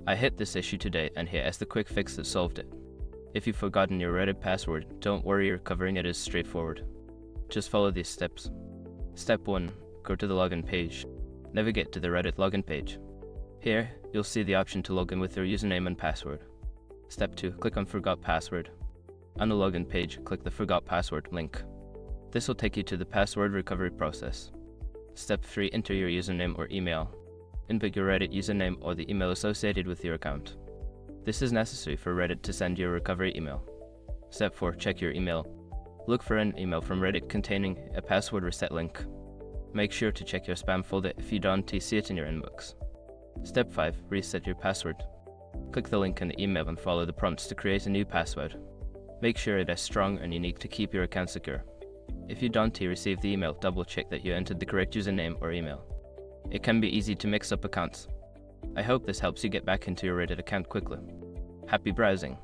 I hit this issue today and here is the quick fix that solved it. If you've forgotten your Reddit password, don't worry, recovering it is straightforward. Just follow these steps. Step 1. Go to the login page. Navigate to the Reddit login page. Here, you'll see the option to log in with your username and password. Step 2. Click on Forgot Password. On the login page, click the Forgot Password link. This will take you to the password recovery process. Step 3. Enter your username or email. Input your Reddit username or the email associated with your account. This is necessary for Reddit to send you a recovery email. Step 4. Check your email. Look for an email from Reddit containing a password reset link. Make sure to check your spam folder if you don't see it in your inbox. Step 5. Reset your password. Click the link in the email and follow the prompts to create a new password. Make sure it is strong and unique to keep your account secure. If you don't receive the email, double check that you entered the correct username or email. It can be easy to mix up accounts. I hope this helps you get back into your Reddit account quickly. Happy browsing!